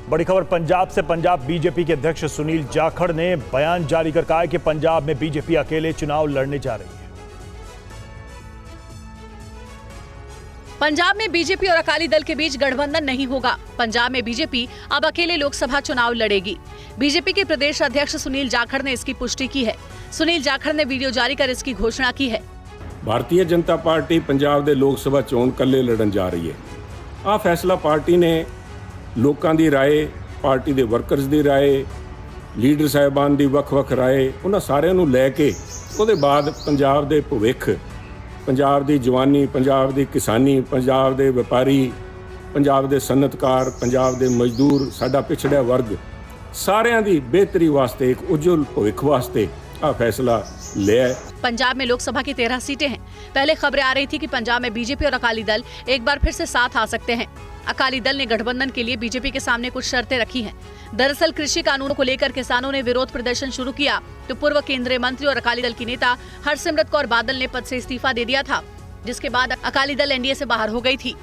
बड़ी खबर पंजाब से। पंजाब बीजेपी के अध्यक्ष सुनील जाखड़ ने बयान जारी कर कहा है कि पंजाब में बीजेपी अकेले चुनाव लड़ने जा रही है। पंजाब में बीजेपी और अकाली दल के बीच गठबंधन नहीं होगा। पंजाब में बीजेपी अब अकेले लोकसभा चुनाव लड़ेगी। बीजेपी के प्रदेश अध्यक्ष सुनील जाखड़ ने इसकी पुष्टि की है। सुनील जाखड़ ने वीडियो जारी कर इसकी घोषणा की है। भारतीय जनता पार्टी पंजाब ਦੇ ਲੋਕ ਸਭਾ ਚੋਣ ਕੱਲੇ ਲੜਨ ਜਾ ਰਹੀ ਹੈ। ਆ ਫੈਸਲਾ ਪਾਰਟੀ ਨੇ ਲੋਕਾਂ ਦੀ ਰਾਏ, ਪਾਰਟੀ ਦੇ ਵਰਕਰਸ ਦੀ ਰਾਏ, ਲੀਡਰ ਸਾਹਿਬਾਨ ਦੀ ਵੱਖ-ਵੱਖ ਰਾਏ, ਉਹਨਾਂ ਸਾਰਿਆਂ ਨੂੰ ਲੈ ਕੇ ਉਹਦੇ ਬਾਅਦ ਪੰਜਾਬ ਦੇ ਭਵਿੱਖ, ਪੰਜਾਬ ਦੀ ਜਵਾਨੀ, ਪੰਜਾਬ ਦੀ ਕਿਸਾਨੀ, ਪੰਜਾਬ ਦੇ ਵਪਾਰੀ, ਪੰਜਾਬ ਦੇ ਸਨਅਤਕਾਰ, ਪੰਜਾਬ ਦੇ ਮਜ਼ਦੂਰ, ਸਾਡਾ ਪਿਛੜਿਆ ਵਰਗ, ਸਾਰਿਆਂ ਦੀ ਬਿਹਤਰੀ ਵਾਸਤੇ, ਇੱਕ ਉਜਵਲ ਭਵਿੱਖ ਵਾਸਤੇ ਆ फैसला लिया है। पंजाब में लोकसभा की 13 सीटें हैं। पहले खबरें आ रही थी कि पंजाब में बीजेपी और अकाली दल एक बार फिर से साथ आ सकते हैं। अकाली दल ने गठबंधन के लिए बीजेपी के सामने कुछ शर्तें रखी हैं। दरअसल कृषि कानूनों को लेकर किसानों ने विरोध प्रदर्शन शुरू किया तो पूर्व केंद्रीय मंत्री और अकाली दल की नेता हरसिमरत कौर बादल ने पद से इस्तीफा दे दिया था, जिसके बाद अकाली दल एनडीए से बाहर हो गई थी।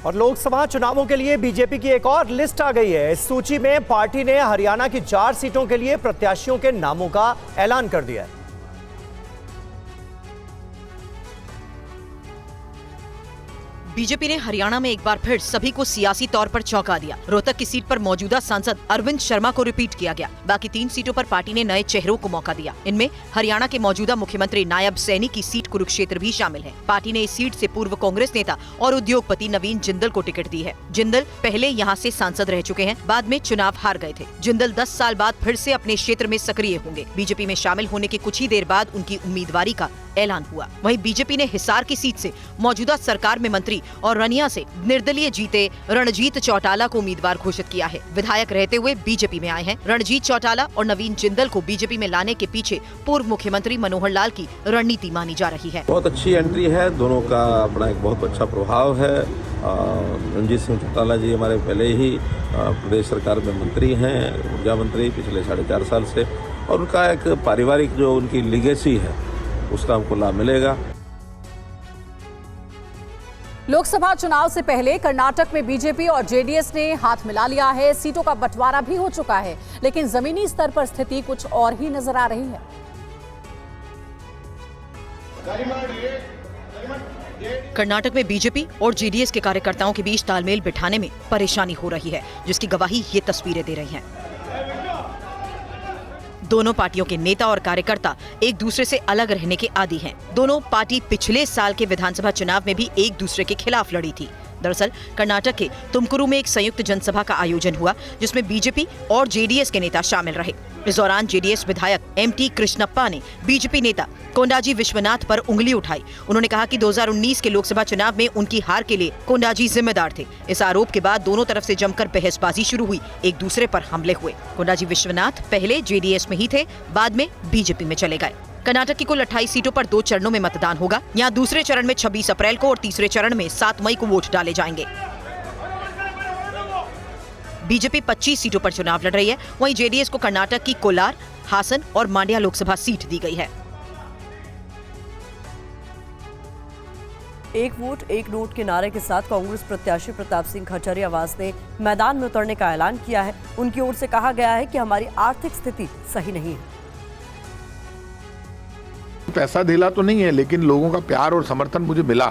और लोकसभा चुनावों के लिए बीजेपी की एक और लिस्ट आ गई है। इस सूची में पार्टी ने हरियाणा की 4 सीटों के लिए प्रत्याशियों के नामों का ऐलान कर दिया है। बीजेपी ने हरियाणा में एक बार फिर सभी को सियासी तौर पर चौंका दिया। रोहतक की सीट पर मौजूदा सांसद अरविंद शर्मा को रिपीट किया गया। बाकी 3 सीटों पर पार्टी ने नए चेहरों को मौका दिया। इनमें हरियाणा के मौजूदा मुख्यमंत्री नायब सैनी की सीट कुरुक्षेत्र भी शामिल है। पार्टी ने इस सीट से पूर्व कांग्रेस नेता और उद्योगपति नवीन जिंदल को टिकट दी है। जिंदल पहले यहाँ से सांसद रह चुके हैं, बाद में चुनाव हार गए थे। जिंदल 10 साल बाद फिर से अपने क्षेत्र में सक्रिय होंगे। बीजेपी में शामिल होने के कुछ ही देर बाद उनकी उम्मीदवारी का ऐलान हुआ। वहीं बीजेपी ने हिसार की सीट से मौजूदा सरकार में मंत्री और रनिया से निर्दलीय जीते रणजीत चौटाला को उम्मीदवार घोषित किया है। विधायक रहते हुए बीजेपी में आए हैं। रणजीत चौटाला और नवीन जिंदल को बीजेपी में लाने के पीछे पूर्व मुख्यमंत्री मनोहर लाल की रणनीति मानी जा रही है। बहुत अच्छी एंट्री है, दोनों का अपना एक बहुत अच्छा प्रभाव है। रणजीत सिंह चौटाला जी हमारे पहले ही प्रदेश सरकार में मंत्री हैं, ऊर्जा मंत्री पिछले 4.5 साल से, और उनका एक पारिवारिक जो उनकी लीगेसी है उसका हमको लाभ मिलेगा। लोकसभा चुनाव से पहले कर्नाटक में बीजेपी और जेडीएस ने हाथ मिला लिया है। सीटों का बंटवारा भी हो चुका है, लेकिन जमीनी स्तर पर स्थिति कुछ और ही नजर आ रही है। कर्नाटक में बीजेपी और जेडीएस के कार्यकर्ताओं के बीच तालमेल बिठाने में परेशानी हो रही है, जिसकी गवाही ये तस्वीरें दे रही हैं। दोनों पार्टियों के नेता और कार्यकर्ता एक दूसरे से अलग रहने के आदी हैं। दोनों पार्टी पिछले साल के विधानसभा चुनाव में भी एक दूसरे के खिलाफ लड़ी थी। दरअसल कर्नाटक के तुमकुरू में एक संयुक्त जनसभा का आयोजन हुआ, जिसमें बीजेपी और जेडीएस के नेता शामिल रहे। इस दौरान जेडीएस विधायक एमटी कृष्णप्पा ने बीजेपी नेता कोंडाजी विश्वनाथ पर उंगली उठाई। उन्होंने कहा कि 2019 के लोकसभा चुनाव में उनकी हार के लिए कोंडाजी जिम्मेदार थे। इस आरोप के बाद दोनों तरफ से जमकर बहसबाजी शुरू हुई, एक दूसरे पर हमले हुए। कोंडाजी विश्वनाथ पहले जेडीएस में ही थे, बाद में बीजेपी में चले गए। कर्नाटक की कुल 28 सीटों पर 2 चरणों में मतदान होगा। यहाँ दूसरे चरण में 26 अप्रैल को और तीसरे चरण में 7 मई को वोट डाले जाएंगे। बीजेपी 25 सीटों पर चुनाव लड़ रही है, वहीं जेडीएस को कर्नाटक की कोलार, हासन और मांड्या लोकसभा सीट दी गई है। एक वोट एक नोट के नारे के साथ कांग्रेस प्रत्याशी प्रताप सिंह खचरियावास ने मैदान में उतरने का ऐलान किया है। उनकी ओर से कहा गया है कि हमारी आर्थिक स्थिति सही नहीं है। पैसा ढीला तो नहीं है, लेकिन लोगों का प्यार और समर्थन मुझे मिला।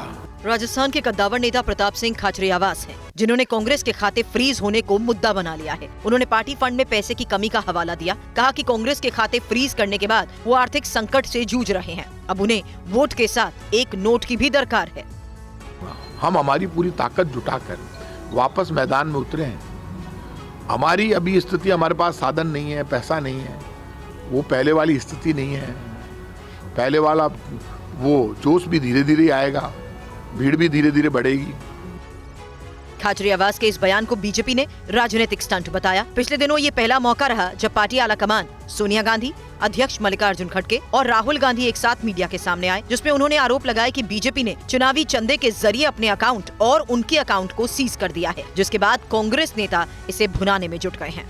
राजस्थान के कद्दावर नेता प्रताप सिंह खाचरियावास हैं, जिन्होंने कांग्रेस के खाते फ्रीज होने को मुद्दा बना लिया है। उन्होंने पार्टी फंड में पैसे की कमी का हवाला दिया। कहा कि कांग्रेस के खाते फ्रीज करने के बाद वो आर्थिक संकट से जूझ रहे हैं। अब उन्हें वोट के साथ एक नोट की भी दरकार है। हम हमारी पूरी ताकत जुटाकर वापस मैदान में उतरे हैं। हमारी अभी स्थिति, हमारे पास साधन नहीं है, पैसा नहीं है, वो पहले वाली स्थिति नहीं है। पहले वाला वो जोश भी धीरे धीरे आएगा, भीड़ भी धीरे धीरे बढ़ेगी। खाचरियावास के इस बयान को बीजेपी ने राजनीतिक स्टंट बताया। पिछले दिनों ये पहला मौका रहा जब पार्टी आलाकमान सोनिया गांधी, अध्यक्ष मल्लिकार्जुन खड़गे और राहुल गांधी एक साथ मीडिया के सामने आए, जिसमें उन्होंने आरोप लगाया कि बीजेपी ने चुनावी चंदे के जरिए अपने अकाउंट और उनके अकाउंट को सीज कर दिया है, जिसके बाद कांग्रेस नेता इसे भुनाने में जुट गए हैं।